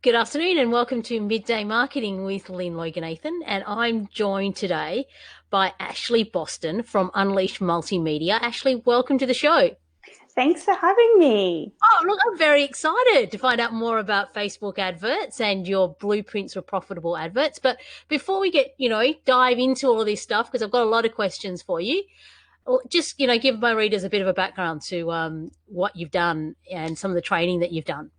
Good afternoon and welcome to Midday Marketing with Lynn Loganathan. And I'm joined today by Ashley Boston from Unleashed Multimedia. Ashley, welcome to the show. Thanks for having me. Oh, look, I'm very excited to find out more about Facebook adverts and your blueprints for profitable adverts. But before we get, dive into all of this stuff, because I've got a lot of questions for you, just, give my readers a bit of a background to what you've done and some of the training that you've done.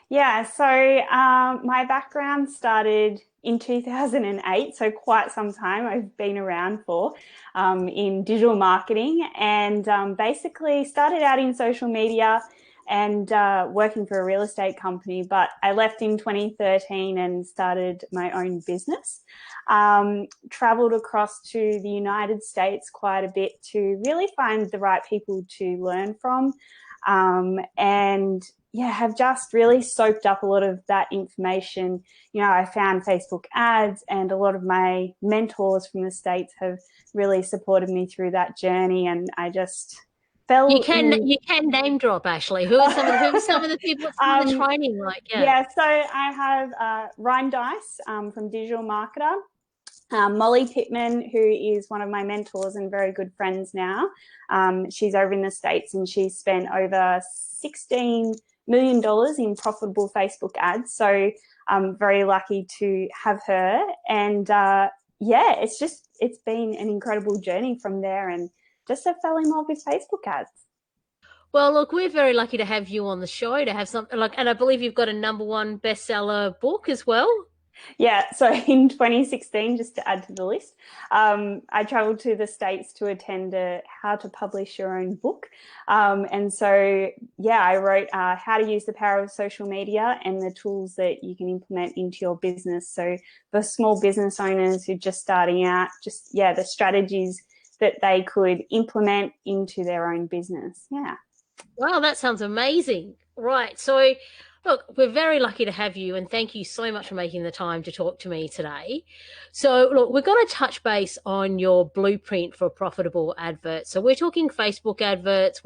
Yeah, so my background started in 2008, so quite some time I've been around for in digital marketing, and basically started out in social media and working for a real estate company, but I left in 2013 and started my own business. Traveled across to the United States quite a bit to really find the right people to learn from. And yeah, have just really soaked up a lot of that information. I found Facebook ads, and a lot of my mentors from the States have really supported me through that journey. And I just You fell can in. you can name drop, Ashley. Who are some of the people? What's some of the training like? Yeah. Yeah, so I have Ryan Dice from Digital Marketer, Molly Pittman, who is one of my mentors and very good friends now. She's over in the States, and she's spent over $16 million in profitable Facebook ads. So I'm very lucky to have her. And yeah, it's been an incredible journey from there, and just I fell in love with Facebook ads. Well, look, we're very lucky to have you on the show to have something like, and I believe you've got a number one bestseller book as well. Yeah, so in 2016, just to add to the list, I traveled to the States to attend a How to Publish Your Own book. And so, yeah, I wrote how to use the power of social media and the tools that you can implement into your business. So for small business owners who are just starting out, the strategies that they could implement into their own business. Yeah. Wow, that sounds amazing. Right. So, look, we're very lucky to have you, and thank you so much for making the time to talk to me today. So, look, we're going to touch base on your blueprint for profitable adverts. So, we're talking Facebook adverts,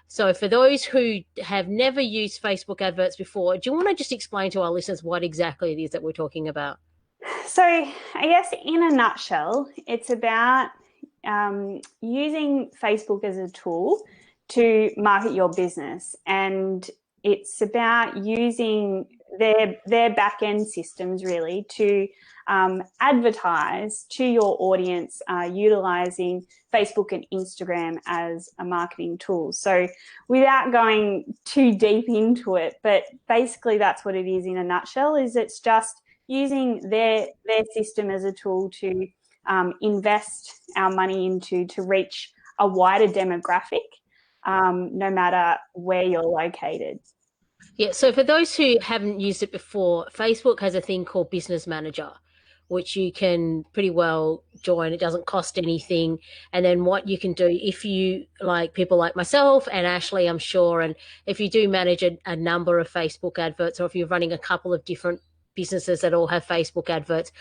so for those who have never used Facebook adverts before, do you want to just explain to our listeners what exactly it is that we're talking about? So I guess in a nutshell, it's about using Facebook as a tool to market your business, and it's about using their back end systems really to advertise to your audience, utilizing Facebook and Instagram as a marketing tool. So without going too deep into it, but basically that's what it is in a nutshell, is it's just using their system as a tool to invest our money into to reach a wider demographic, no matter where you're located. Yeah, so for those who haven't used it before, Facebook has a thing called Business Manager, which you can pretty well join. It doesn't cost anything. And then what you can do, if you like people like myself and Ashley, I'm sure, and if you do manage a number of Facebook adverts, or if you're running a couple of different businesses that all have Facebook adverts,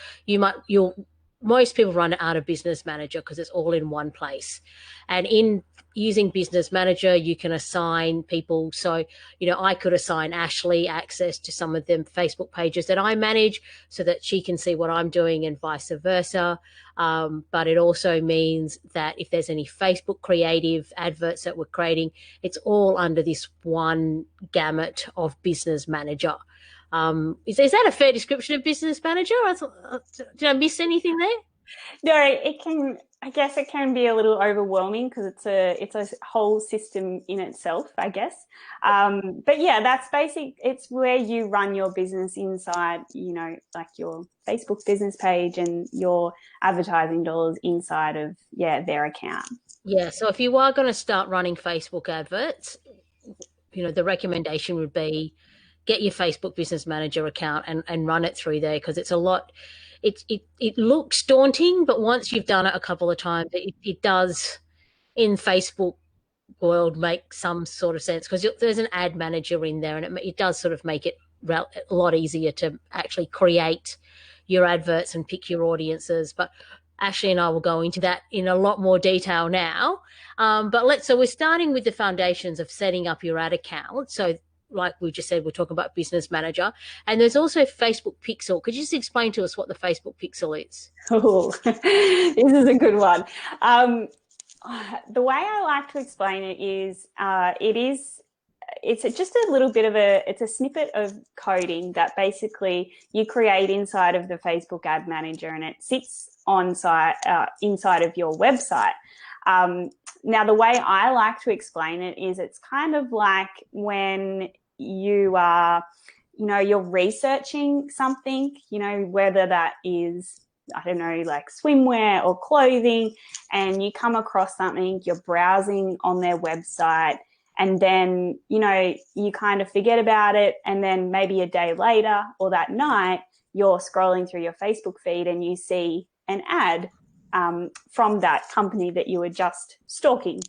most people run it out of Business Manager because it's all in one place. And in using Business Manager, you can assign people. So, I could assign Ashley access to some of the Facebook pages that I manage so that she can see what I'm doing, and vice versa. But it also means that if there's any Facebook creative adverts that we're creating, it's all under this one gamut of Business Manager. Is that a fair description of Business Manager? Did I miss anything there? No, I guess it can be a little overwhelming because it's a whole system in itself, I guess. But yeah, that's basic. It's where you run your business inside, like your Facebook business page and your advertising dollars inside of, their account. Yeah. So if you are going to start running Facebook adverts, the recommendation would be get your Facebook Business Manager account and run it through there, because it's a lot. It looks daunting, but once you've done it a couple of times, it does in Facebook world make some sort of sense, because there's an ad manager in there, and it does sort of make it a lot easier to actually create your adverts and pick your audiences. But Ashley and I will go into that in a lot more detail now. So we're starting with the foundations of setting up your ad account. So like we just said, we're talking about business manager. And there's also Facebook Pixel. Could you just explain to us what the Facebook Pixel is? Oh, this is a good one. Um, the way I like to explain it is, it's just a little bit of it's a snippet of coding that basically you create inside of the Facebook ad manager, and it sits on site, inside of your website. Um, Now, the way I like to explain it is it's kind of like when you are, you're researching something, whether that is, I don't know, like swimwear or clothing, and you come across something, you're browsing on their website, and then, you kind of forget about it. And then maybe a day later or that night, you're scrolling through your Facebook feed and you see an ad from that company that you were just stalking.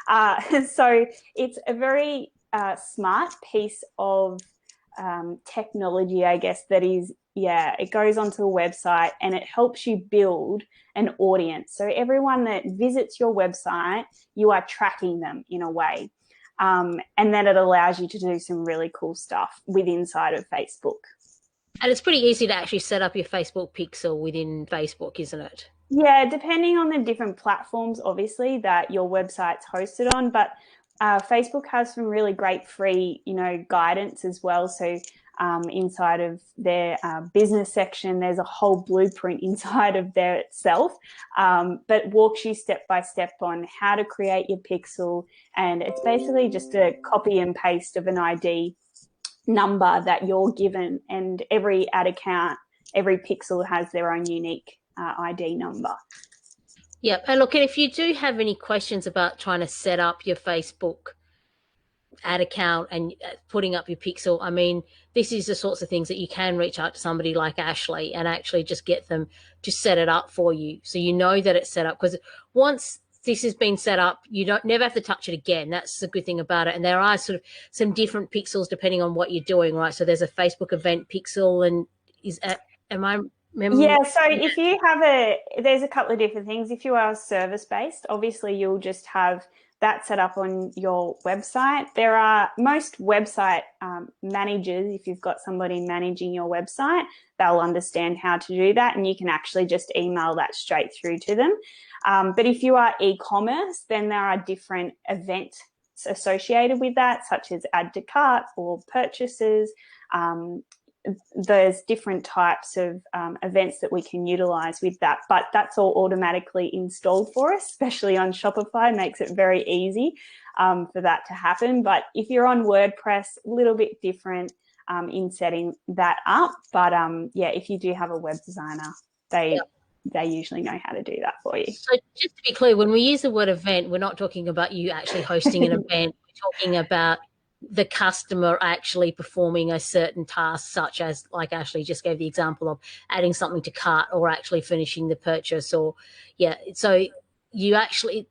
So it's a very smart piece of technology, I guess, that is, it goes onto the website and it helps you build an audience. So everyone that visits your website, you are tracking them in a way. And then it allows you to do some really cool stuff inside of Facebook. And it's pretty easy to actually set up your Facebook Pixel within Facebook, isn't it? Yeah, depending on the different platforms, obviously, that your website's hosted on, but Facebook has some really great free, guidance as well. So inside of their business section, there's a whole blueprint inside of there itself, but walks you step by step on how to create your pixel. And it's basically just a copy and paste of an ID number that you're given, and every ad account, every pixel has their own unique ID number. Yep. And look, and if you do have any questions about trying to set up your Facebook ad account and putting up your pixel, I mean, this is the sorts of things that you can reach out to somebody like Ashley and actually just get them to set it up for you, so you know that it's set up. Because once this has been set up, you don't never have to touch it again. That's the good thing about it. And there are sort of some different pixels depending on what you're doing, right? So there's a Facebook event pixel, and am I Yeah, so if you have there's a couple of different things. If you are service based, obviously you'll just have that set up on your website. There are most website managers, if you've got somebody managing your website, they'll understand how to do that, and you can actually just email that straight through to them. But if you are e-commerce, then there are different events associated with that, such as add to cart or purchases. There's different types of events that we can utilize with that, but that's all automatically installed for us, especially on Shopify. Makes it very easy for that to happen. But if you're on WordPress, a little bit different in setting that up. But if you do have a web designer, they usually know how to do that for you. So just to be clear, when we use the word event, we're not talking about you actually hosting an event. We're talking about the customer actually performing a certain task, such as, like Ashley just gave the example of, adding something to cart or actually finishing the purchase. Or so you actually,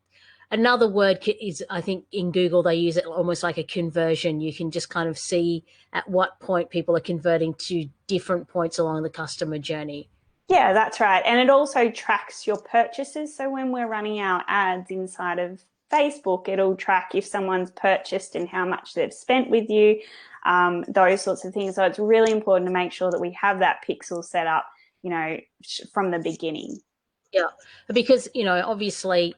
another word is, I think in Google they use it almost like a conversion. You can just kind of see at what point people are converting to different points along the customer journey. Yeah, that's right. And it also tracks your purchases. So when we're running our ads inside of Facebook, it'll track if someone's purchased and how much they've spent with you, those sorts of things. So it's really important to make sure that we have that pixel set up, from the beginning. Yeah, because, obviously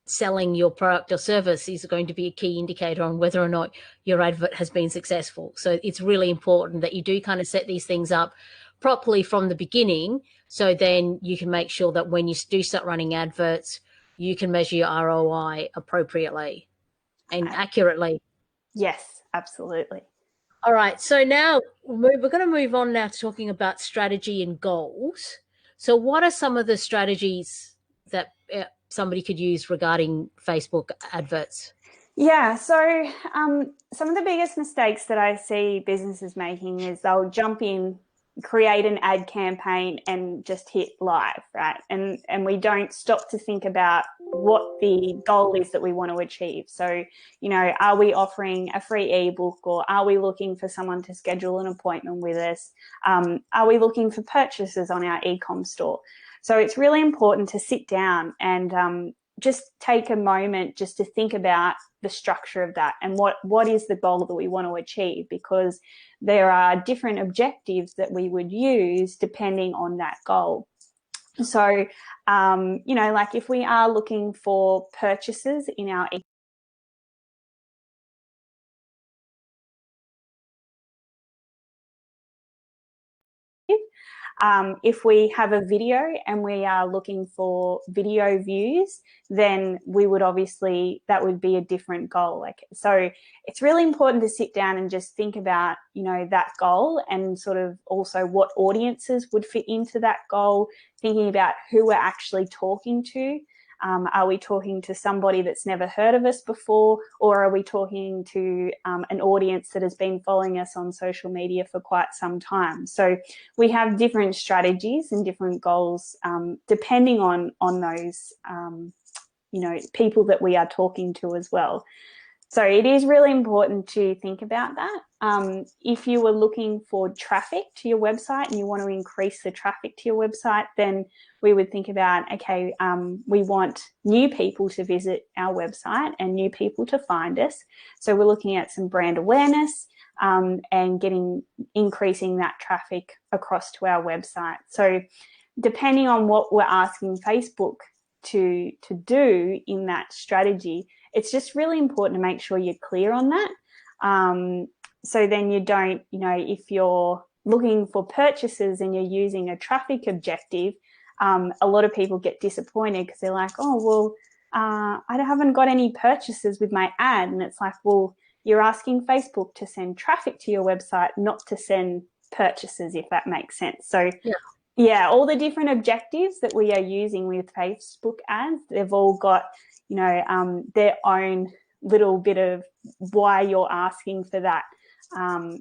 selling your product or service is going to be a key indicator on whether or not your advert has been successful. So it's really important that you do kind of set these things up properly from the beginning, so then you can make sure that when you do start running adverts, you can measure your ROI appropriately and accurately. Yes, absolutely. All right, so now we're going to move on now to talking about strategy and goals. So what are some of the strategies that somebody could use regarding Facebook adverts? Yeah, so some of the biggest mistakes that I see businesses making is they'll jump in, create an ad campaign and just hit live, right? And we don't stop to think about what the goal is that we want to achieve. So, are we offering a free ebook, or are we looking for someone to schedule an appointment with us? Are we looking for purchases on our e-com store? So it's really important to sit down and just take a moment just to think about the structure of that and what is the goal that we want to achieve, because there are different objectives that we would use depending on that goal. So, like if we are looking for purchases in our if we have a video and we are looking for video views, then we would obviously, that would be a different goal. Like, so it's really important to sit down and just think about, that goal, and sort of also what audiences would fit into that goal, thinking about who we're actually talking to. Are we talking to somebody that's never heard of us before, or are we talking to an audience that has been following us on social media for quite some time? So we have different strategies and different goals depending on those, people that we are talking to as well. So it is really important to think about that. If you were looking for traffic to your website and you want to increase the traffic to your website, then we would think about, okay, we want new people to visit our website and new people to find us. So we're looking at some brand awareness and increasing that traffic across to our website. So depending on what we're asking Facebook to do in that strategy, it's just really important to make sure you're clear on that. So then you don't, if you're looking for purchases and you're using a traffic objective, a lot of people get disappointed because they're like, oh, well, I haven't got any purchases with my ad. And it's like, well, you're asking Facebook to send traffic to your website, not to send purchases, if that makes sense. So yeah, all the different objectives that we are using with Facebook ads, they've all got, their own little bit of why you're asking for that.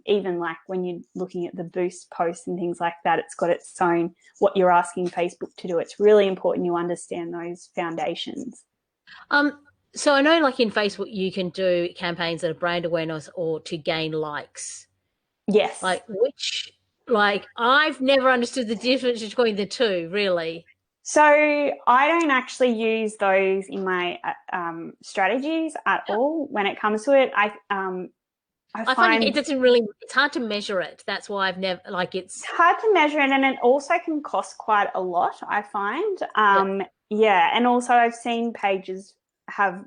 Even like when you're looking at the boost posts and things like that, it's got its own, what you're asking Facebook to do. It's really important you understand those foundations. So I know, like in Facebook, you can do campaigns that are brand awareness or to gain likes. Yes. Like I've never understood the difference between the two, really. So I don't actually use those in my strategies at all when it comes to it. I find find it doesn't really, it's hard to measure it. That's why I've never, it's hard to measure it, and it also can cost quite a lot, I find. And also I've seen pages have,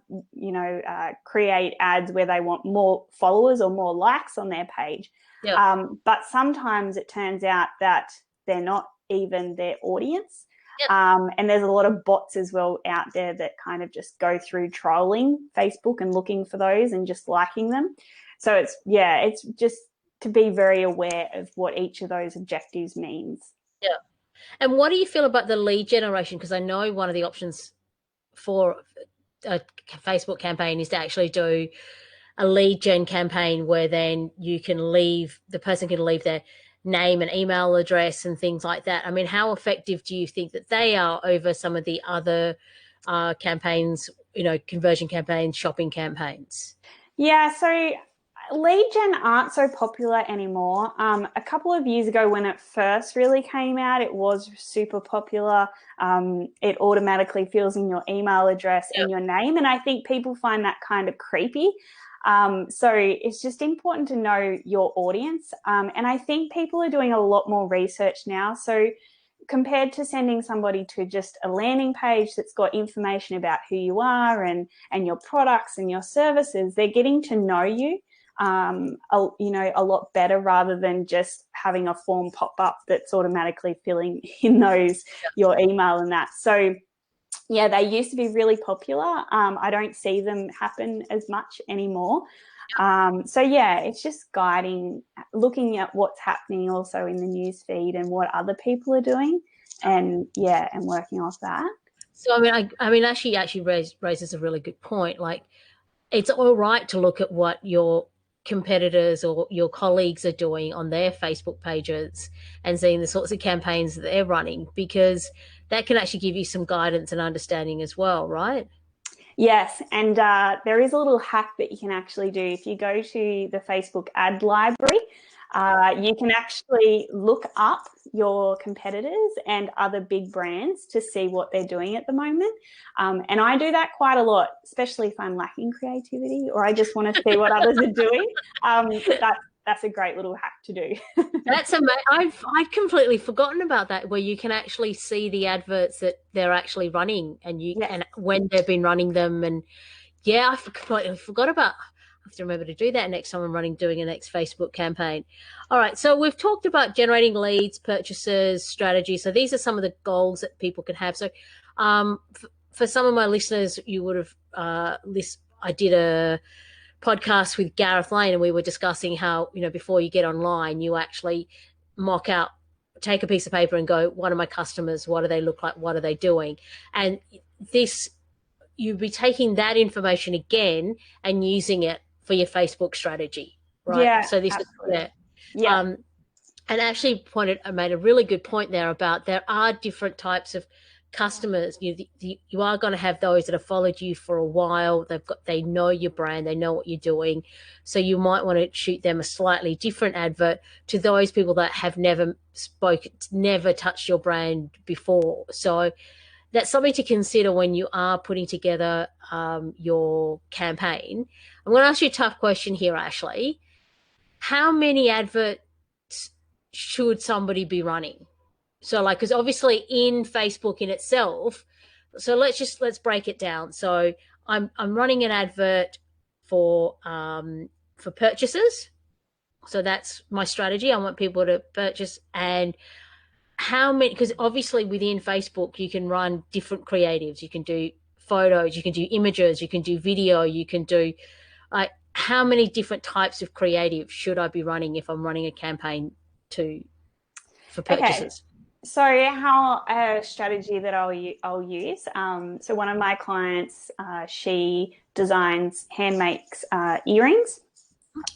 create ads where they want more followers or more likes on their page. But sometimes it turns out that they're not even their audience. And there's a lot of bots as well out there that kind of just go through trolling Facebook and looking for those and just liking them. So it's just to be very aware of what each of those objectives means. Yeah. And what do you feel about the lead generation? Because I know one of the options for a Facebook campaign is to actually do a lead gen campaign where then the person can leave their name and email address and things like that. I mean, how effective do you think that they are over some of the other campaigns, conversion campaigns, shopping campaigns? Yeah, so lead gen aren't so popular anymore. A couple of years ago when it first really came out, it was super popular. It automatically fills in your email address and your name, and I think people find that kind of creepy. So it's just important to know your audience. And I think people are doing a lot more research now. So compared to sending somebody to just a landing page that's got information about who you are and your products and your services, they're getting to know you, a lot better, rather than just having a form pop up that's automatically filling in your email and that. So yeah, they used to be really popular. I don't see them happen as much anymore. So yeah, it's just looking at what's happening also in the news feed and what other people are doing, and working off that. So I mean, actually raises a really good point. Like, it's all right to look at what your competitors or your colleagues are doing on their Facebook pages and seeing the sorts of campaigns that they're running, because that can actually give you some guidance and understanding as well, right? Yes, and there is a little hack that you can actually do if you go to the Facebook ad library. You can actually look up your competitors and other big brands to see what they're doing at the moment. And I do that quite a lot, especially if I'm lacking creativity or I just want to see what others are doing. That's a great little hack to do. That's amazing. I've completely forgotten about that, where you can actually see the adverts that they're actually running, and Yes. and when they've been running them. And yeah, I completely forgot about. I have to remember to do that next time I'm doing a next Facebook campaign. All right, so we've talked about generating leads, purchases, strategy. So these are some of the goals that people can have. So, for some of my listeners, you would have I did a podcast with Gareth Lane, and we were discussing how, before you get online, you actually mock out, take a piece of paper and go, what are my customers? What do they look like? What are they doing? And this, you'd be taking that information again and using it for your Facebook strategy, right? Yeah, So this absolutely. is, Yeah. and actually made a really good point there about there are different types of customers. You are going to have those that have followed you for a while. They know your brand, they know what you're doing, so you might want to shoot them a slightly different advert to those people that have never touched your brand before. So that's something to consider when you are putting together your campaign. I'm going to ask you a tough question here, Ashley. How many adverts should somebody be running? So, like, because obviously in Facebook in itself, so let's break it down. So I'm running an advert for purchases. So that's my strategy. I want people to purchase. And how many, because obviously within Facebook you can run different creatives. You can do photos, you can do images, you can do video, you can do like, how many different types of creative should I be running if I'm running a campaign to for Okay. purchases? So how a strategy that I'll use. So one of my clients, she designs hand makes earrings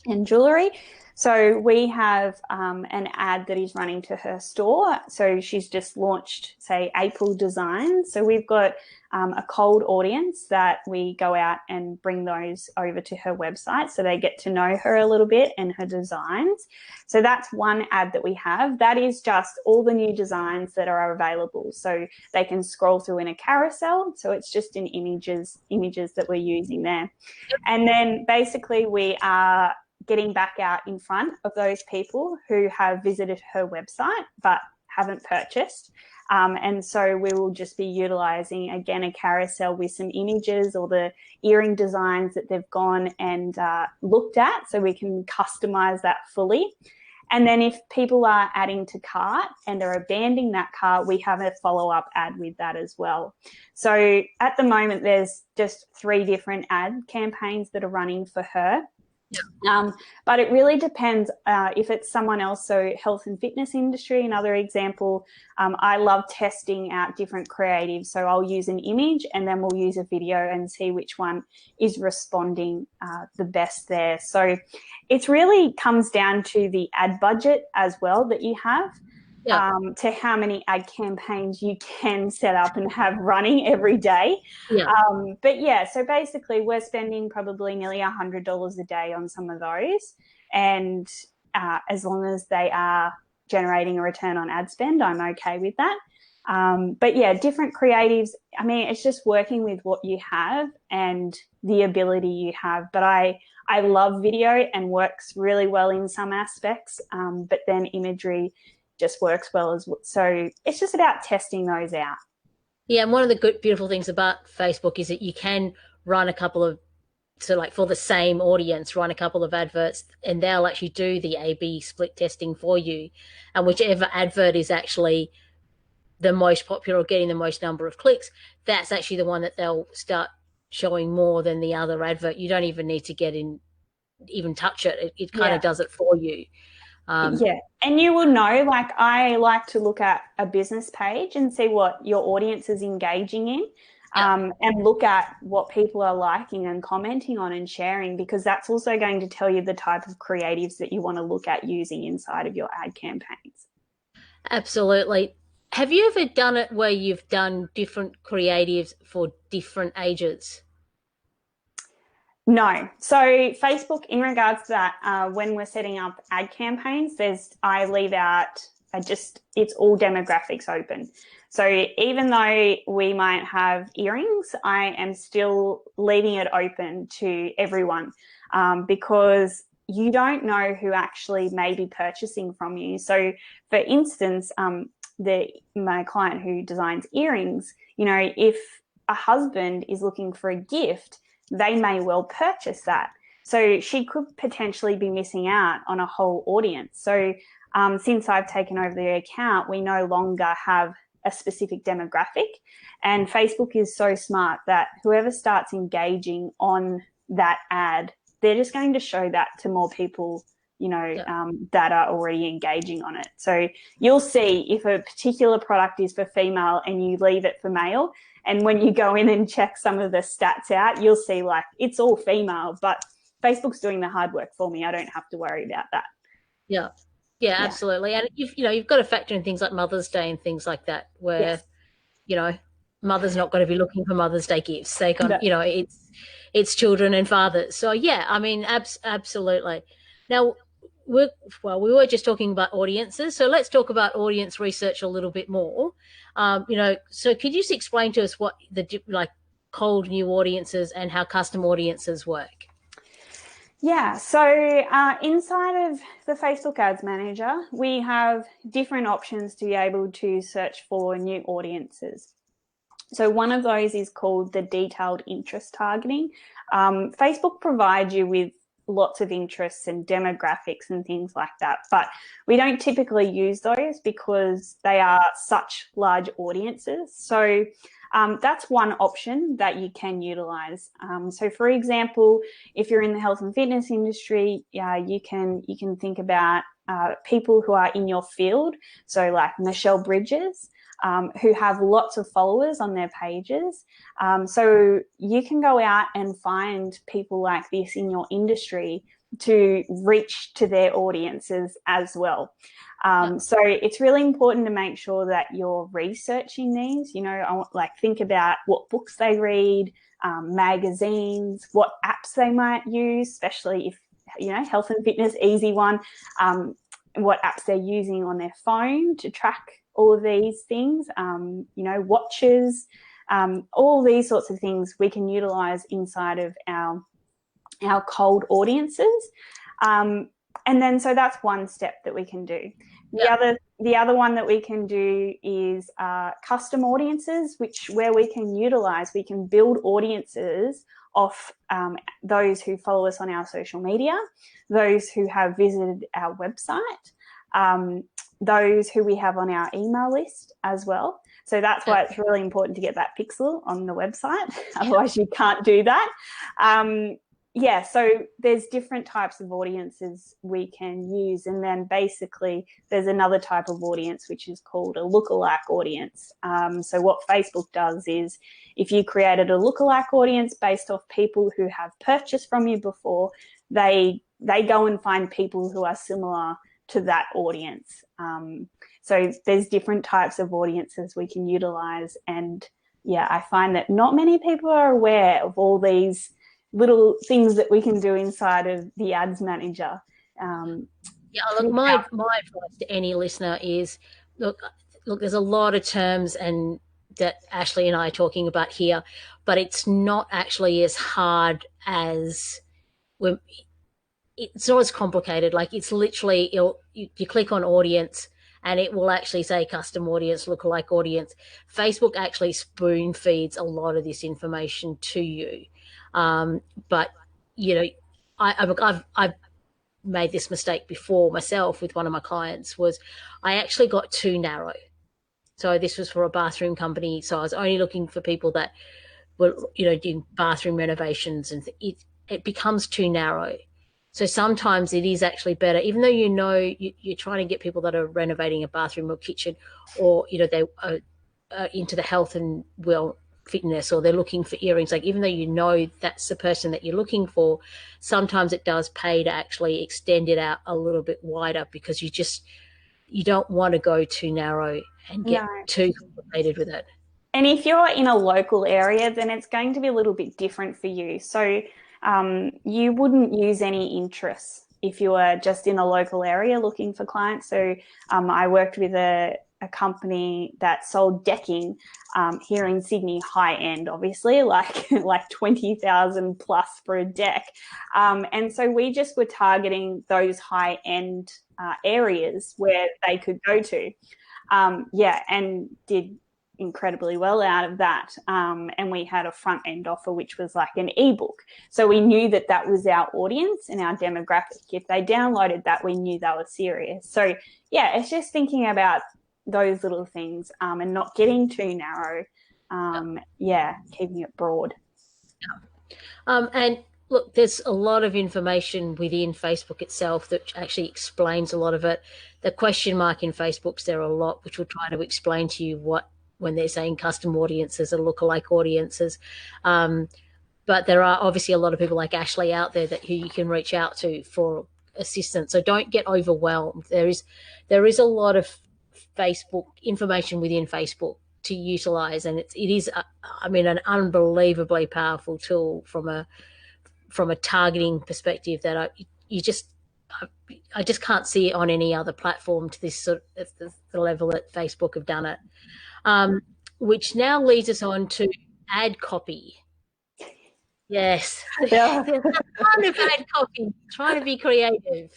and jewelry. So we have an ad that is running to her store. So she's just launched, say, April designs. So we've got a cold audience that we go out and bring those over to her website so they get to know her a little bit and her designs. So that's one ad that we have. That is just all the new designs that are available. So they can scroll through in a carousel. So it's just in images that we're using there. And then basically we are getting back out in front of those people who have visited her website but haven't purchased. And so we will just be utilizing, again, a carousel with some images or the earring designs that they've gone and looked at, so we can customize that fully. And then if people are adding to cart and are abandoning that cart, we have a follow-up ad with that as well. So at the moment, there's just 3 different ad campaigns that are running for her. But it really depends if it's someone else. So health and fitness industry, another example. I love testing out different creatives. So I'll use an image and then we'll use a video and see which one is responding the best there. So it really comes down to the ad budget as well that you have. Yeah. To how many ad campaigns you can set up and have running every day. Yeah. But yeah, so basically we're spending probably nearly $100 a day on some of those. And as long as they are generating a return on ad spend, I'm okay with that. But yeah, different creatives. I mean, it's just working with what you have and the ability you have. But I love video and works really well in some aspects. But then imagery just works well as well. So it's just about testing those out. Yeah, and one of the beautiful things about Facebook is that you can run a couple of, so like for the same audience, run a couple of adverts, and they'll actually do the A/B split testing for you, and whichever advert is actually the most popular or getting the most number of clicks, that's actually the one that they'll start showing more than the other advert. You don't even need to even touch it. It kind of does it for you. Yeah. And you will know, like I like to look at a business page and see what your audience is engaging in, and look at what people are liking and commenting on and sharing, because that's also going to tell you the type of creatives that you want to look at using inside of your ad campaigns. Absolutely. Have you ever done it where you've done different creatives for different ages? No. So Facebook, in regards to that, when we're setting up ad campaigns, I leave out, it's all demographics open. So even though we might have earrings, I am still leaving it open to everyone, because you don't know who actually may be purchasing from you. So for instance, my client who designs earrings, if a husband is looking for a gift, they may well purchase that. So she could potentially be missing out on a whole audience. So since I've taken over the account, we no longer have a specific demographic. And Facebook is so smart that whoever starts engaging on that ad, they're just going to show that to more people, that are already engaging on it. So you'll see if a particular product is for female and you leave it for male, and when you go in and check some of the stats out, you'll see like it's all female, but Facebook's doing the hard work for me. I don't have to worry about that. Yeah. Yeah, Yeah. absolutely. And you've got to factor in things like Mother's Day and things like that, where, Yes. you know, mother's not going to be looking for Mother's Day gifts. They got, No. it's children and fathers. So yeah, I mean, absolutely. Now, we were just talking about audiences, so let's talk about audience research a little bit more. So could you just explain to us what like cold new audiences and how custom audiences work? Yeah, so inside of the Facebook Ads Manager, we have different options to be able to search for new audiences. So one of those is called the detailed interest targeting. Facebook provides you with lots of interests and demographics and things like that, but we don't typically use those because they are such large audiences. So that's one option that you can utilize. So for example, if you're in the health and fitness industry, you can think about people who are in your field. So like Michelle Bridges, who have lots of followers on their pages. So you can go out and find people like this in your industry to reach to their audiences as well. So it's really important to make sure that you're researching these. Think about what books they read, magazines, what apps they might use, especially if, health and fitness, easy one, what apps they're using on their phone to track all of these things, watches, all these sorts of things we can utilize inside of our cold audiences. And then, so that's one step that we can do. The other one that we can do is custom audiences, where we can build audiences off those who follow us on our social media, those who have visited our website, those who we have on our email list as well. So that's why it's really important to get that pixel on the website. Otherwise you can't do that. So there's different types of audiences we can use. And then basically there's another type of audience, which is called a lookalike audience. So what Facebook does is if you created a lookalike audience based off people who have purchased from you before, they go and find people who are similar to that audience. So there's different types of audiences we can utilize. And I find that not many people are aware of all these little things that we can do inside of the ads manager. Look, my advice to any listener is look, there's a lot of terms and that Ashley and I are talking about here, but it's not actually as hard as it's not as complicated. Like it's literally you click on audience and it will actually say custom audience, lookalike audience. Facebook actually spoon feeds a lot of this information to you. But I've made this mistake before myself with one of my clients. Was I actually got too narrow. So this was for a bathroom company. So I was only looking for people that were, doing bathroom renovations, and it becomes too narrow. So sometimes it is actually better, even though you're trying to get people that are renovating a bathroom or kitchen, or they are into the health and fitness, or they're looking for earrings. Like even though that's the person that you're looking for, sometimes it does pay to actually extend it out a little bit wider, because you don't want to go too narrow and get too complicated with it. And if you're in a local area, then it's going to be a little bit different for you. So you wouldn't use any interests if you were just in a local area looking for clients. So I worked with a company that sold decking here in Sydney, high end, obviously, like 20,000 plus for a deck. And so we just were targeting those high end areas where they could go to. And did incredibly well out of that. And we had a front end offer, which was like an ebook. So we knew that that was our audience and our demographic. If they downloaded that, we knew they were serious. So yeah, it's just thinking about those little things and not getting too narrow. Keeping it broad. And look, there's a lot of information within Facebook itself that actually explains a lot of it. The question mark in Facebook's there a lot, which will try to explain to you what, when they're saying custom audiences or lookalike audiences. But there are obviously a lot of people like Ashley out there who you can reach out to for assistance. So don't get overwhelmed. There is a lot of Facebook information within Facebook to utilize, and it is an unbelievably powerful tool from a targeting perspective that I just can't see it on any other platform to this sort of the level that Facebook have done it. Which now leads us on to ad copy. Yes, Yeah. kind of ad copy, trying to be creative.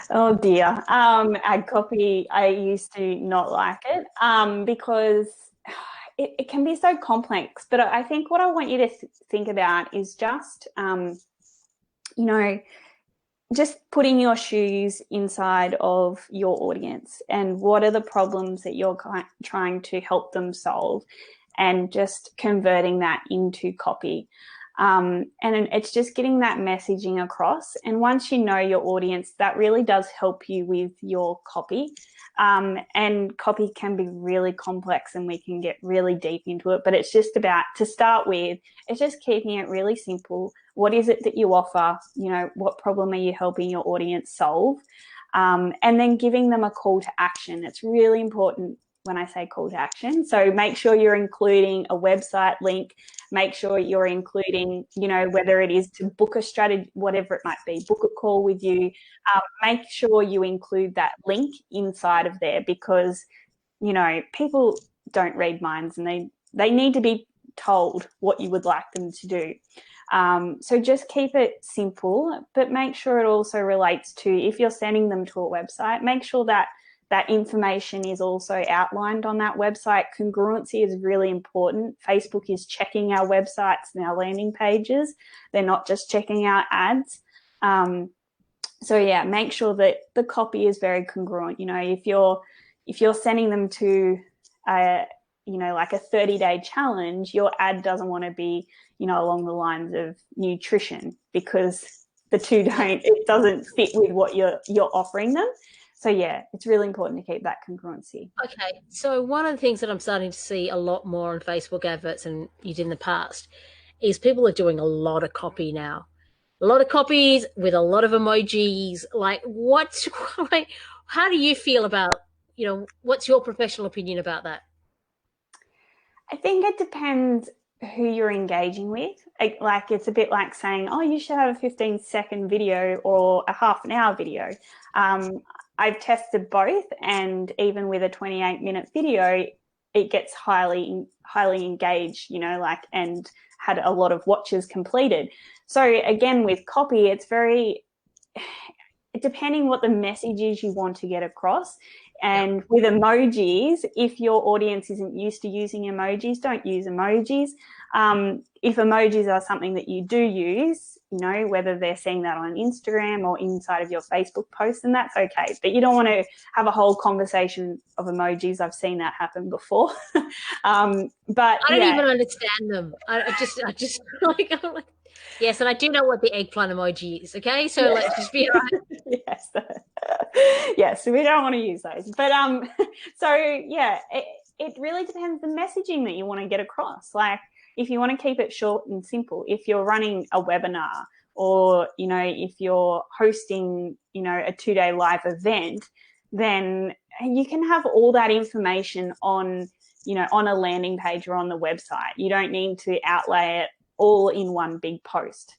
Oh dear. Ad copy, I used to not like it because it can be so complex. But I think what I want you to think about is just, just putting your shoes inside of your audience and what are the problems that you're trying to help them solve, and just converting that into copy. And it's just getting that messaging across. And once you know your audience, that really does help you with your copy. And copy can be really complex and we can get really deep into it, but it's just about, to start with, it's just keeping it really simple. What is it that you offer? What problem are you helping your audience solve? And then giving them a call to action. It's really important when I say call to action. So make sure you're including a website link, make sure you're including, whether it is to book a strategy, whatever it might be, book a call with you, make sure you include that link inside of there, because, people don't read minds and they need to be told what you would like them to do. So just keep it simple, but make sure it also relates to, if you're sending them to a website, make sure that information is also outlined on that website. Congruency is really important. Facebook is checking our websites and our landing pages. They're not just checking our ads. Make sure that the copy is very congruent. If you're sending them to like a 30-day challenge, your ad doesn't want to be, along the lines of nutrition, because it doesn't fit with what you're offering them. So yeah, it's really important to keep that congruency. Okay, so one of the things that I'm starting to see a lot more on Facebook adverts than you did in the past is people are doing a lot of copy now. A lot of copies with a lot of emojis. How do you feel about, what's your professional opinion about that? I think it depends who you're engaging with. Like, it's a bit like saying, oh, you should have a 15-second video or a half an hour video. I've tested both, and even with a 28-minute video, it gets highly engaged, and had a lot of watches completed. So again, with copy, it's very depending what the message is you want to get across. And with emojis, if your audience isn't used to using emojis, don't use emojis. If emojis are something that you do use, whether they're seeing that on Instagram or inside of your Facebook post, then that's okay. But you don't want to have a whole conversation of emojis. I've seen that happen before. But I don't even understand them. I just like, yes, and I do know what the eggplant emoji is. Okay, so let's just be right. Yes, yes. So we don't want to use those. But it really depends the messaging that you want to get across. Like, if you want to keep it short and simple, if you're running a webinar, or if you're hosting a 2-day live event, then you can have all that information on a landing page or on the website. You don't need to outlay it all in one big post.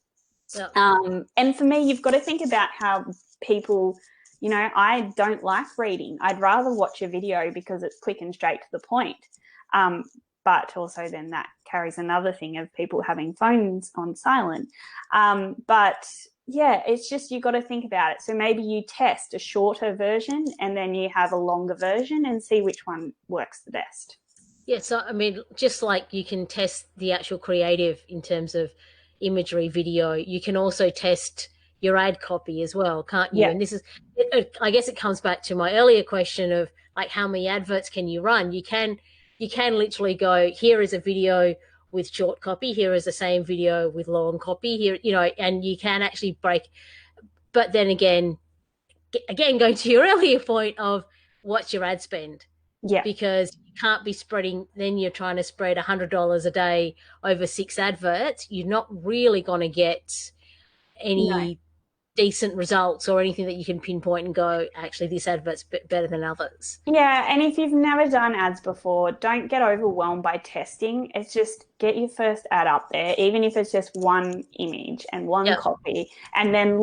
Yeah. And for me, you've got to think about how people, I don't like reading. I'd rather watch a video because it's quick and straight to the point. But also then that carries another thing of people having phones on silent. But yeah, it's just you got to think about it. So maybe you test a shorter version and then you have a longer version and see which one works the best. Yeah, so I mean, just like you can test the actual creative in terms of imagery, video, you can also test your ad copy as well, can't you? Yeah, And this is, I guess, it comes back to my earlier question of like how many adverts can you run? You can literally go, here is a video with short copy, here is the same video with long copy, here, and you can actually break. But then again, going to your earlier point of what's your ad spend, yeah, because you can't be spreading, then you're trying to spread $100 a day over 6 adverts. You're not really going to get no. any decent results or anything that you can pinpoint and go, actually, this advert's better than others. Yeah, and if you've never done ads before, don't get overwhelmed by testing. It's just get your first ad up there, even if it's just one image and one Yeah. copy, and then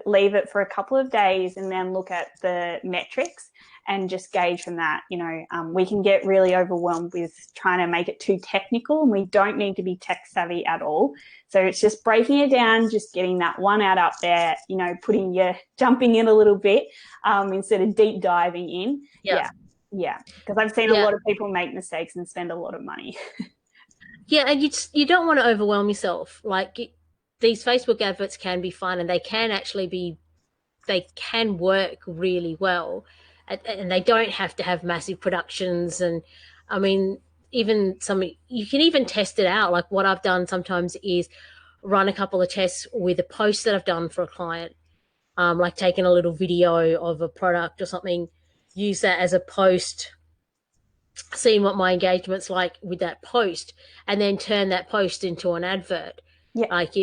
leave it for a couple of days and then look at the metrics and just gauge from that. We can get really overwhelmed with trying to make it too technical, and we don't need to be tech savvy at all. So it's just breaking it down, just getting that one ad up there, jumping in a little bit instead of deep diving in. Yeah. Yeah. Because I've seen a lot of people make mistakes and spend a lot of money. Yeah, and you don't want to overwhelm yourself. Like these Facebook adverts can be fun, and they can work really well, and they don't have to have massive productions. And I mean, even you can even test it out. Like what I've done sometimes is run a couple of tests with a post that I've done for a client, like taking a little video of a product or something, use that as a post, seeing what my engagement's like with that post, and then turn that post into an advert. Yeah. Like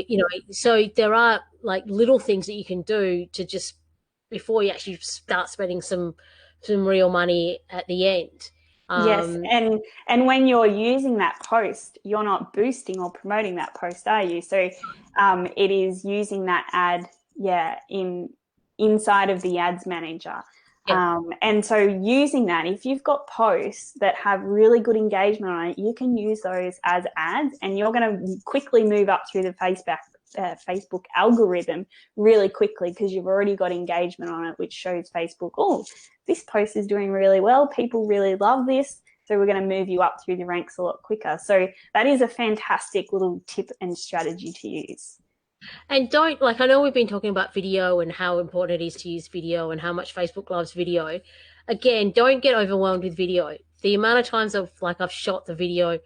so there are like little things that you can do to just before you actually start spending some real money at the end. Yes, and when you're using that post, you're not boosting or promoting that post, are you? So it is using that ad, inside of the ads manager. Yeah. And so using that, if you've got posts that have really good engagement on it, you can use those as ads, and you're going to quickly move up through the Facebook algorithm really quickly because you've already got engagement on it, which shows Facebook, oh, this post is doing really well. People really love this. So we're going to move you up through the ranks a lot quicker. So that is a fantastic little tip and strategy to use. And don't, like, I know we've been talking about video and how important it is to use video and how much Facebook loves video. Again, don't get overwhelmed with video. The amount of times I've shot the video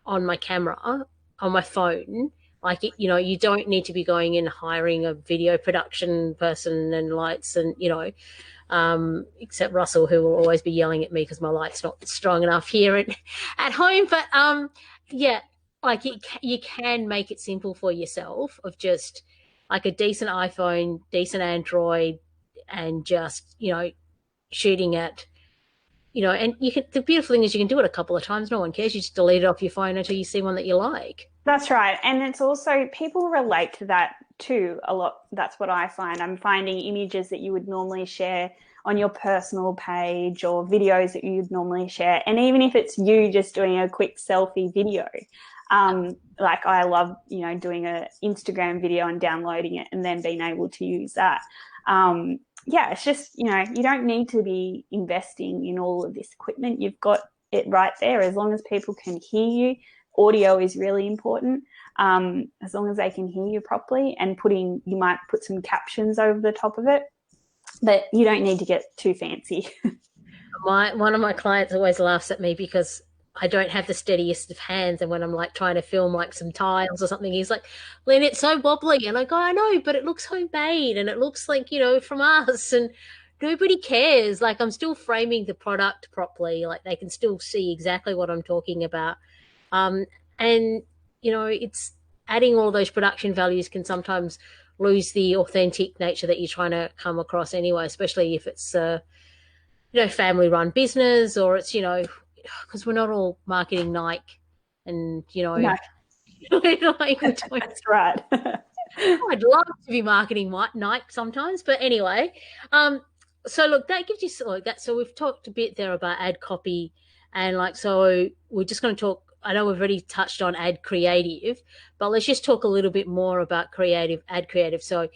on my camera, on my phone, like, you don't need to be going in hiring a video production person and lights and, except Russell, who will always be yelling at me because my light's not strong enough here at home. But yeah, like you can make it simple for yourself of just like a decent iPhone, decent Android, and just shooting at and the beautiful thing is you can do it a couple of times. No one cares. You just delete it off your phone until you see one that you like. That's right. And it's also, people relate to that too a lot. That's what I find. I'm finding images that you would normally share on your personal page or videos that you'd normally share. And even if it's you just doing a quick selfie video, like I love, doing an Instagram video and downloading it and then being able to use that. It's just, you don't need to be investing in all of this equipment. You've got it right there. As long as people can hear you, audio is really important. As long as they can hear you properly, and you might put some captions over the top of it, but you don't need to get too fancy. One of my clients always laughs at me because I don't have the steadiest of hands, and when I'm like trying to film like some tiles or something, he's like, Lynn, it's so wobbly. And I go, I know, but it looks homemade and it looks like, from us, and nobody cares. Like, I'm still framing the product properly. Like, they can still see exactly what I'm talking about. And it's adding all those production values can sometimes lose the authentic nature that you're trying to come across anyway, especially if it's family run business, or it's because we're not all marketing Nike and No. We're doing That's right. I'd love to be marketing Nike sometimes, but anyway. So look, that gives you like that. So we've talked a bit there about ad copy, and like so we're just going to talk. I know we've already touched on ad creative, but let's just talk a little bit more about ad creative. So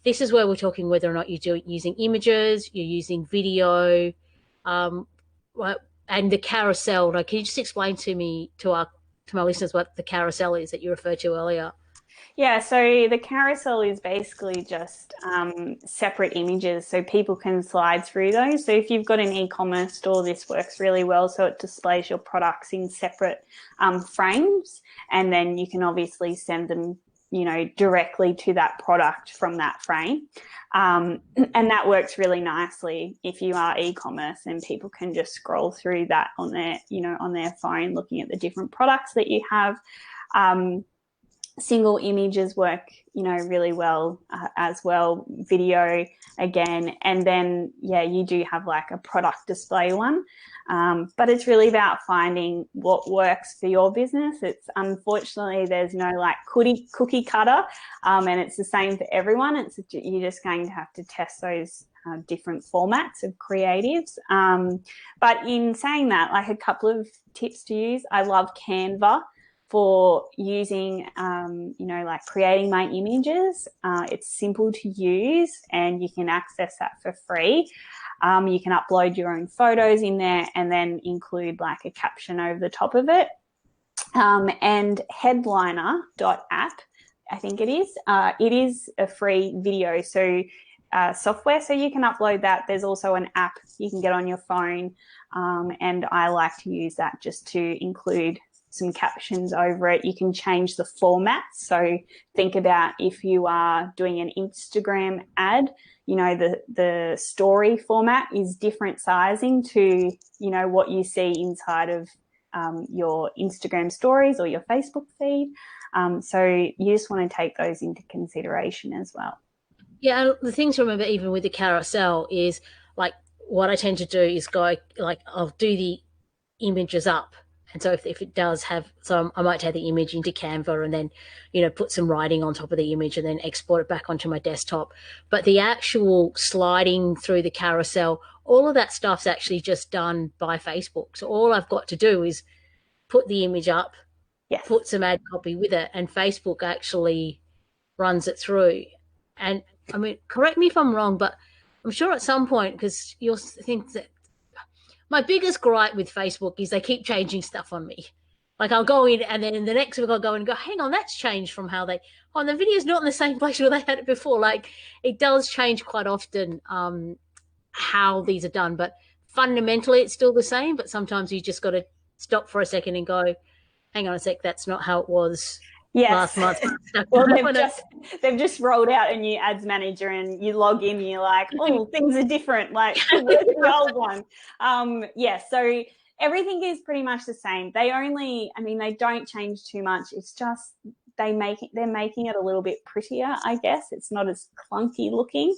this is where we're talking whether or not you're using images, you're using video, um, and the carousel. Like, can you just explain to me to my listeners what the carousel is that you referred to earlier? Yeah, so the carousel is basically just separate images so people can slide through those. So if you've got an e-commerce store, this works really well. So it displays your products in separate frames, and then you can obviously send them, directly to that product from that frame. And that works really nicely if you are e-commerce, and people can just scroll through that on their phone, looking at the different products that you have. Single images work, really well as well. Video again, and then you do have like a product display one, but it's really about finding what works for your business. It's unfortunately there's no like cookie cutter, and it's the same for everyone. You're just going to have to test those different formats of creatives. But in saying that, like a couple of tips to use, I love Canva for using, like creating my images. It's simple to use, and you can access that for free. You can upload your own photos in there and then include like a caption over the top of it. And headliner.app, I think it is a free video software, so you can upload that. There's also an app you can get on your phone, and I like to use that just to include some captions over it. You can change the format. So think about if you are doing an Instagram ad, the story format is different sizing to, what you see inside of your Instagram stories or your Facebook feed. So you just want to take those into consideration as well. Yeah, and the thing to remember, even with the carousel, is like what I tend to do is go like I'll do the images up, and so if it does have, so I might take the image into Canva and then put some writing on top of the image and then export it back onto my desktop. But the actual sliding through the carousel, all of that stuff's actually just done by Facebook. So all I've got to do is put the image up, Yes. put some ad copy with it, and Facebook actually runs it through. And I mean, correct me if I'm wrong, but I'm sure at some point, because you'll think that my biggest gripe with Facebook is they keep changing stuff on me. Like I'll go in and then in the next week I'll go in and go, hang on, that's changed from how the video's not in the same place where they had it before. Like it does change quite often how these are done, but fundamentally it's still the same. But sometimes you just got to stop for a second and go, hang on a sec, that's not how it was. Yes. Last month. Well, they've just rolled out a new ads manager, and you log in and you're like, oh, things are different. Like, where's the old one? So everything is pretty much the same. They don't change too much. It's just they're making it a little bit prettier, I guess. It's not as clunky looking.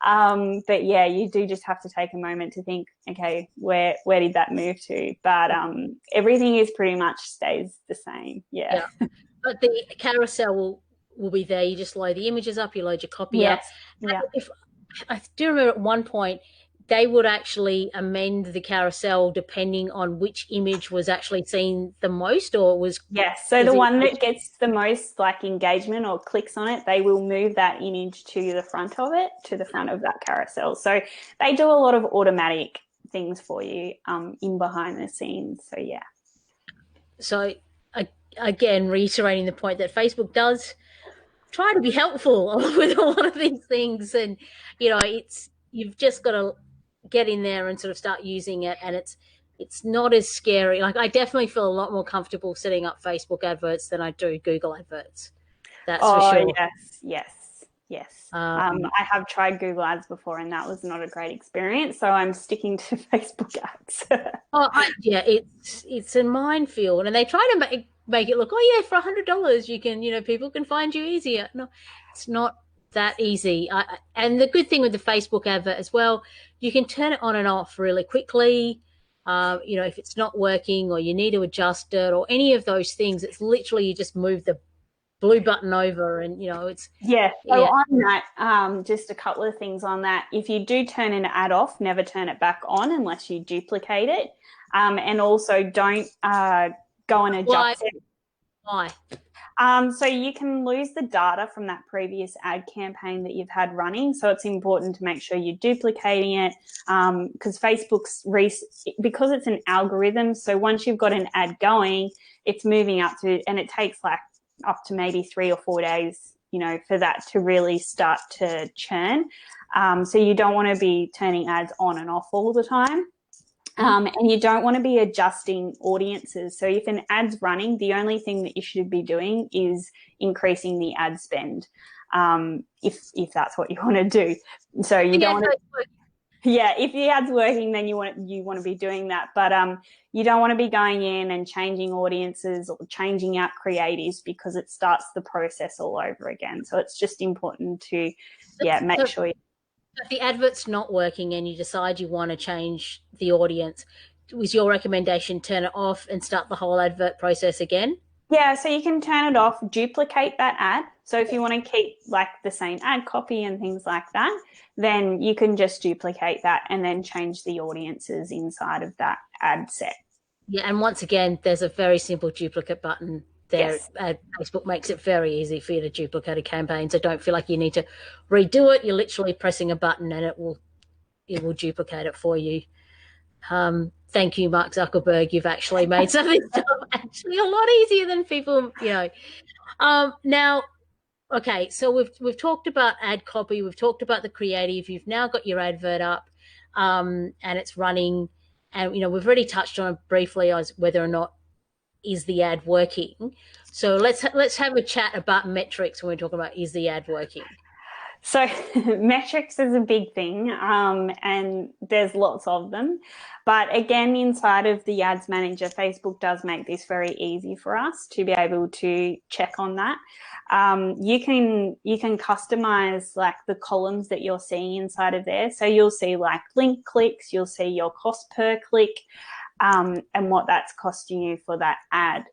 But yeah, you do just have to take a moment to think, okay, where did that move to? But everything is pretty much stays the same. Yeah. But the carousel will be there. You just load the images up, you load your copy up. Yeah. If I do remember at one point they would actually amend the carousel depending on which image was actually seen the most, or was So the one that gets the most like engagement or clicks on it, they will move that image to the front of that carousel. So they do a lot of automatic things for you in behind the scenes. So yeah. So again, reiterating the point that Facebook does try to be helpful with a lot of these things, and you've just got to get in there and sort of start using it, and it's not as scary. Like I definitely feel a lot more comfortable setting up Facebook adverts than I do Google adverts. That's for sure. Yes. I have tried Google ads before, and that was not a great experience. So I'm sticking to Facebook ads. It's a minefield, and they try to make it look, for $100 you can, people can find you easier. No, it's not that easy. And the good thing with the Facebook advert as well, you can turn it on and off really quickly. if it's not working or you need to adjust it or any of those things, it's literally you just move the blue button over and, it's, Yeah. So yeah. on that, just a couple of things on that. If you do turn an ad off, never turn it back on unless you duplicate it. And also don't go and Why? adjust it. Why? So you can lose the data from that previous ad campaign that you've had running. So it's important to make sure you're duplicating it because because it's an algorithm. So once you've got an ad going, it's moving up to, and it takes like up to maybe 3 or 4 days, for that to really start to churn. So you don't want to be turning ads on and off all the time. And you don't want to be adjusting audiences. So if an ad's running, the only thing that you should be doing is increasing the ad spend, if that's what you want to do. So you don't want to. Yeah, if the ad's working, then you want to be doing that. But you don't want to be going in and changing audiences or changing out creatives because it starts the process all over again. So it's just important to, make sure. If the advert's not working and you decide you want to change the audience, was your recommendation turn it off and start the whole advert process again? Yeah, so you can turn it off, duplicate that ad. So if you want to keep like the same ad copy and things like that, then you can just duplicate that and then change the audiences inside of that ad set. Yeah, and once again, there's a very simple duplicate button there. Yes. Facebook makes it very easy for you to duplicate a campaign, so don't feel like you need to redo it. You're literally pressing a button and it will duplicate it for you. Thank you, Mark Zuckerberg. You've actually made some of this stuff actually a lot easier than people, Now, okay, so we've talked about ad copy, we've talked about the creative. You've now got your advert up, and it's running, and we've already touched on it briefly as whether or not is the ad working. So let's have a chat about metrics when we're talking about is the ad working. So metrics is a big thing, and there's lots of them. But again, inside of the Ads Manager, Facebook does make this very easy for us to be able to check on that. You can customize like the columns that you're seeing inside of there. So you'll see like link clicks, you'll see your cost per click, and what that's costing you for that ad.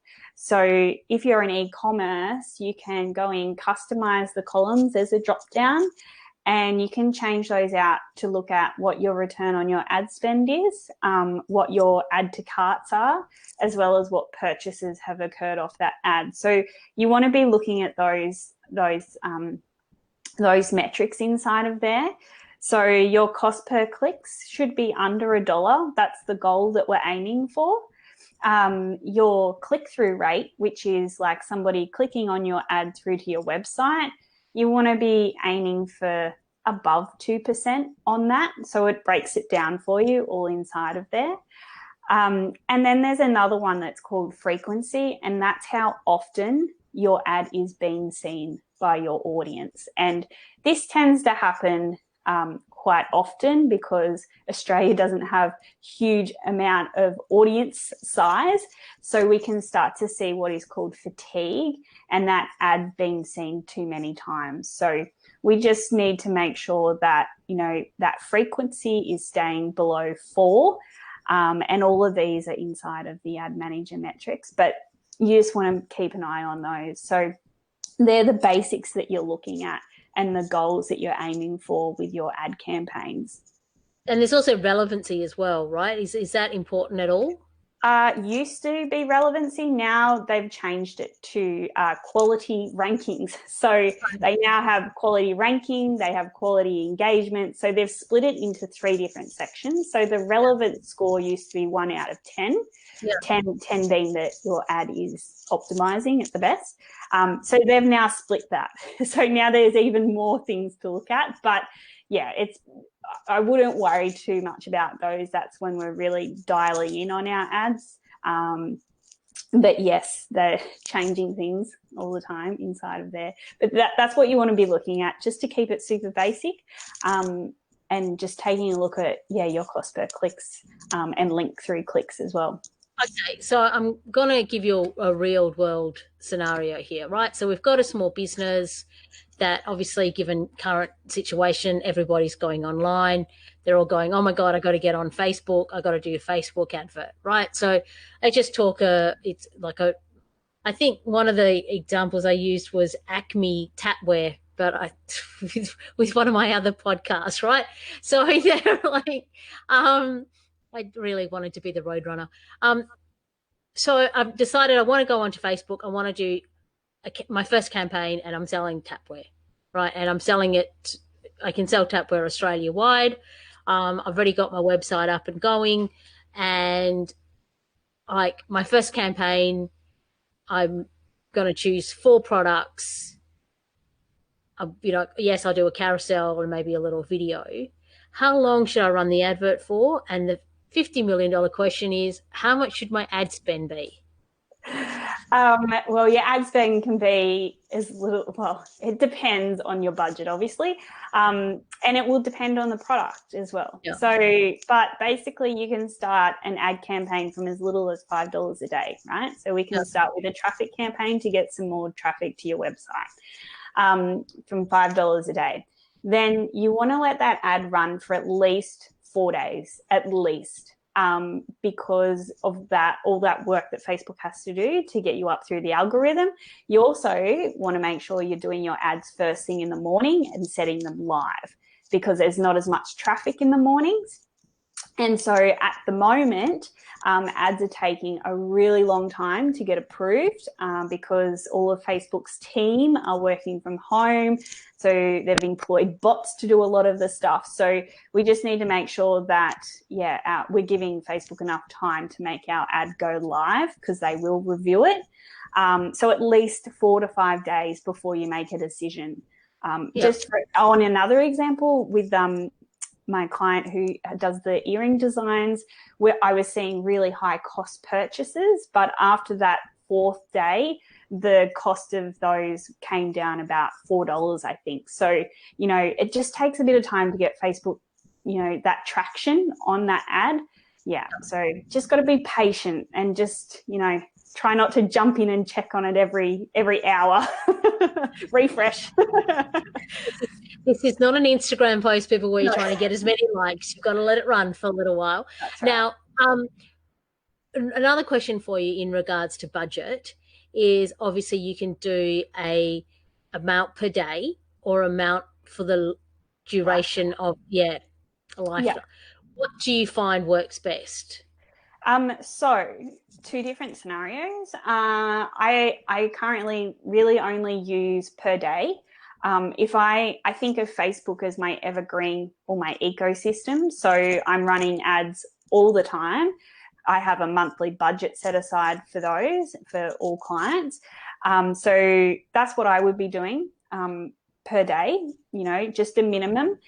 So if you're in e-commerce, you can go in, customize the columns. There's a drop down and you can change those out to look at what your return on your ad spend is, what your add to carts are, as well as what purchases have occurred off that ad. So you want to be looking at those metrics inside of there. So your cost per clicks should be under $1. That's the goal that we're aiming for. Your click-through rate, which is like somebody clicking on your ad through to your website, you want to be aiming for above 2% on that. So it breaks it down for you all inside of there. And then there's another one that's called frequency, and that's how often your ad is being seen by your audience. And this tends to happen quite often because Australia doesn't have huge amount of audience size. So we can start to see what is called fatigue and that ad being seen too many times. So we just need to make sure that, that frequency is staying below 4. And all of these are inside of the Ad Manager metrics, but you just want to keep an eye on those. So they're the basics that you're looking at and the goals that you're aiming for with your ad campaigns. And there's also relevancy as well, right? Is that important at all? Used to be relevancy. Now they've changed it to quality rankings. So they now have quality ranking, they have quality engagement. So they've split it into 3 different sections. So the relevant score used to be 1 out of 10, 10 being that your ad is optimizing at the best. So they've now split that. So now there's even more things to look at. But yeah, I wouldn't worry too much about those. That's when we're really dialing in on our ads. But yes, they're changing things all the time inside of there. But that's what you want to be looking at, just to keep it super basic, and just taking a look at, your cost per clicks and link through clicks as well. Okay, so I'm going to give you a real world scenario here, right? So we've got a small business that obviously, given current situation, everybody's going online. They're all going, oh my God, I got to get on Facebook. I got to do a Facebook advert, right? So I just talk it's like I think one of the examples I used was Acme tapware, but with one of my other podcasts, right? So they're like, I really wanted to be the roadrunner. Um, so I've decided I want to go onto Facebook. I want to do my first campaign, and I'm selling tapware, right? And I'm selling it. I can sell tapware Australia wide. I've already got my website up and going, and like my first campaign, I'm going to choose 4 products. Yes, I'll do a carousel and maybe a little video. How long should I run the advert for? And the $50 million question is, how much should my ad spend be? Well, your ad spend can be as little, well, it depends on your budget, obviously. And it will depend on the product as well. Yeah. So, but basically, you can start an ad campaign from as little as $5 a day, right? So, we can start with a traffic campaign to get some more traffic to your website from $5 a day. Then you want to let that ad run for at least 4 days, at least. Because of that, all that work that Facebook has to do to get you up through the algorithm. You also want to make sure you're doing your ads first thing in the morning and setting them live, because there's not as much traffic in the mornings. And so at the moment, ads are taking a really long time to get approved because all of Facebook's team are working from home. So they've employed bots to do a lot of the stuff. So we just need to make sure that, we're giving Facebook enough time to make our ad go live, because they will review it. So at least 4 to 5 days before you make a decision. On another example with my client who does the earring designs, where I was seeing really high cost purchases, but after that 4th day, the cost of those came down about $4, I think. So, it just takes a bit of time to get Facebook, that traction on that ad. Yeah. So just got to be patient and just, try not to jump in and check on it every hour. Refresh. This is not an Instagram post, people, where you're trying to get as many likes. You've got to let it run for a little while. That's right. Now, another question for you in regards to budget is, obviously you can do a amount per day or amount for the duration of a lifetime. Yeah. What do you find works best? So 2 different scenarios. I currently really only use per day. If I think of Facebook as my evergreen or my ecosystem, so I'm running ads all the time. I have a monthly budget set aside for those for all clients. So that's what I would be doing per day, just a minimum.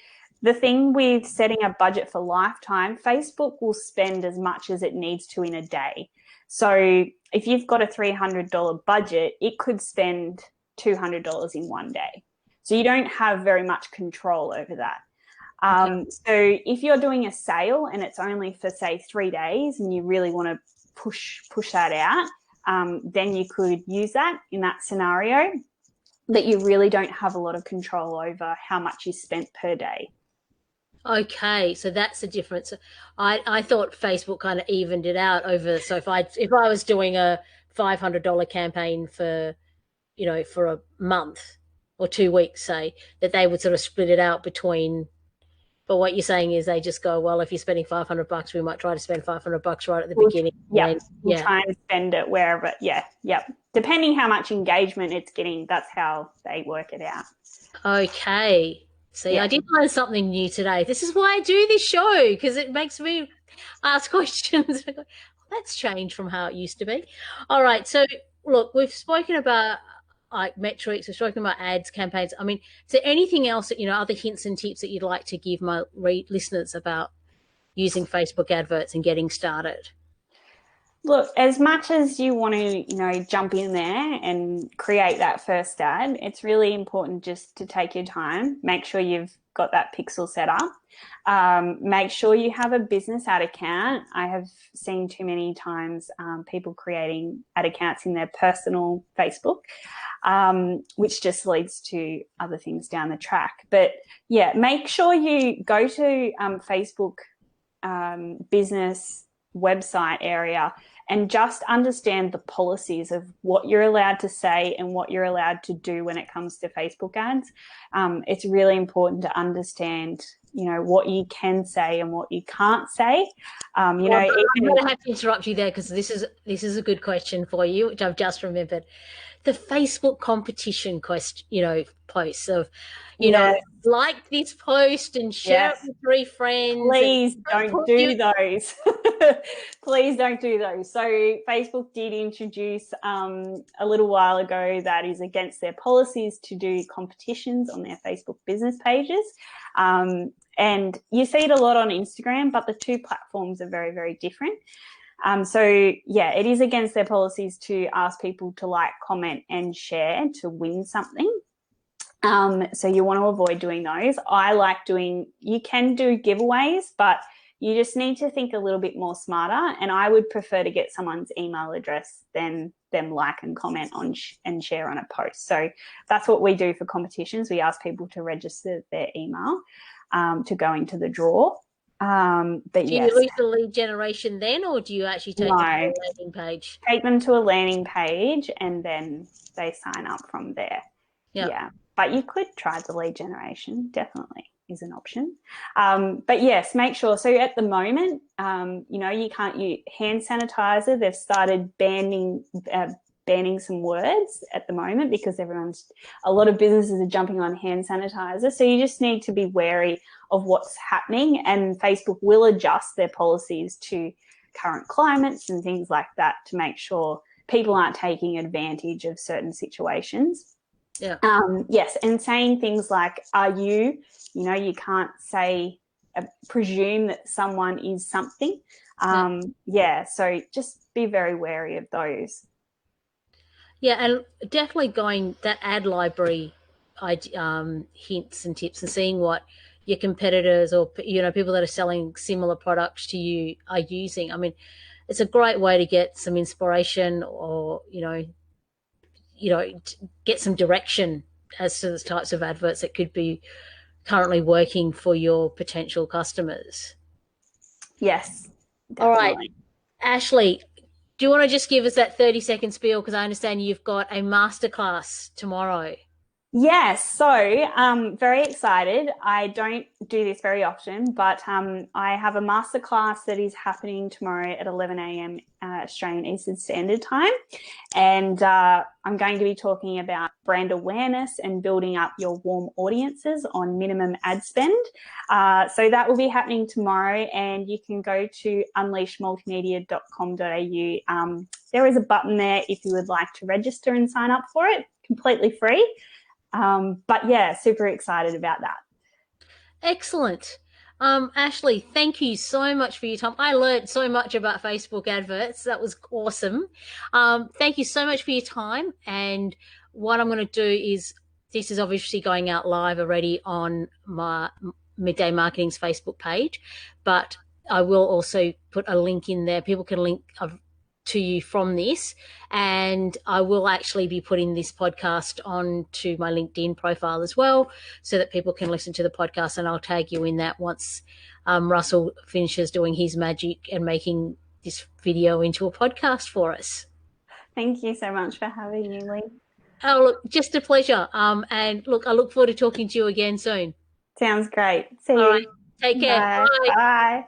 The thing with setting a budget for lifetime, Facebook will spend as much as it needs to in a day. So if you've got a $300 budget, it could spend $200 in one day. So you don't have very much control over that. So if you're doing a sale and it's only for, say, 3 days and you really want to push that out, then you could use that in that scenario, that you really don't have a lot of control over how much is spent per day. Okay, so that's the difference. I thought Facebook kind of evened it out over. So if I was doing a $500 campaign for, for a month or 2 weeks, say, that they would sort of split it out between. But what you're saying is they just go, well, if you're spending $500, we might try to spend $500 right at the beginning. We'll try and spend it wherever. Yeah. Depending how much engagement it's getting, that's how they work it out. Okay. See, I did learn something new today. This is why I do this show, because it makes me ask questions. Oh, that's changed from how it used to be. All right. So, look, we've spoken about like metrics, we've spoken about ads, campaigns. I mean, is there anything else that, other hints and tips that you'd like to give my listeners about using Facebook adverts and getting started? Look, as much as you want to, jump in there and create that first ad, it's really important just to take your time, make sure you've got that pixel set up. Make sure you have a business ad account. I have seen too many times people creating ad accounts in their personal Facebook, which just leads to other things down the track. But yeah, make sure you go to Facebook business website area and just understand the policies of what you're allowed to say and what you're allowed to do when it comes to Facebook ads. It's really important to understand, what you can say and what you can't say. I'm going to have to interrupt you there because this is a good question for you, which I've just remembered. The Facebook competition posts of, like this post and share it with 3 friends. Please don't do those. Please don't do those. So Facebook did introduce a little while ago that is against their policies to do competitions on their Facebook business pages. And you see it a lot on Instagram, but the two platforms are very, very different. So yeah, it is against their policies to ask people to like, comment and share to win something. So you want to avoid doing those. You can do giveaways, but you just need to think a little bit more smarter. And I would prefer to get someone's email address than them like and comment on and share on a post. So that's what we do for competitions. We ask people to register their email to go into the draw. But do you lose the lead generation then, or do you actually take them to a landing page? Take them to a landing page and then they sign up from there. Yep. Yeah. But you could try the lead generation, definitely is an option. But yes, make sure. So at the moment, you can't use hand sanitizer. They've started banning some words at the moment because a lot of businesses are jumping on hand sanitizer. So you just need to be wary of what's happening, and Facebook will adjust their policies to current climates and things like that to make sure people aren't taking advantage of certain situations. Yeah. Yes, and saying things like, are you, you can't say, presume that someone is something. So just be very wary of those. Yeah, and definitely going that ad library hints and tips and seeing what your competitors or people that are selling similar products to you are using. I mean, it's a great way to get some inspiration or get some direction as to the types of adverts that could be currently working for your potential customers. Yes, definitely. All right, Ashley, do you want to just give us that 30-second spiel? Because I understand you've got a masterclass tomorrow. Yes, so very excited. I don't do this very often, but I have a masterclass that is happening tomorrow at 11 a.m. Australian Eastern Standard Time. And I'm going to be talking about brand awareness and building up your warm audiences on minimum ad spend. So that will be happening tomorrow, and you can go to unleashmultimedia.com.au. There is a button there if you would like to register and sign up for it, completely free. But yeah, super excited about that. Excellent. Ashley, thank you so much for your time. I learned so much about Facebook adverts. That was awesome. Thank you so much for your time. And what I'm going to do is, this is obviously going out live already on my Midday Marketing's Facebook page, but I will also put a link in there. People can link to you from this, and I will actually be putting this podcast onto my LinkedIn profile as well so that people can listen to the podcast, and I'll tag you in that once Russell finishes doing his magic and making this video into a podcast for us. Thank you so much for having me, Lee. Oh, look, just a pleasure. And look, I look forward to talking to you again soon. Sounds great. See you. All right. Take care. Bye. Bye. Bye.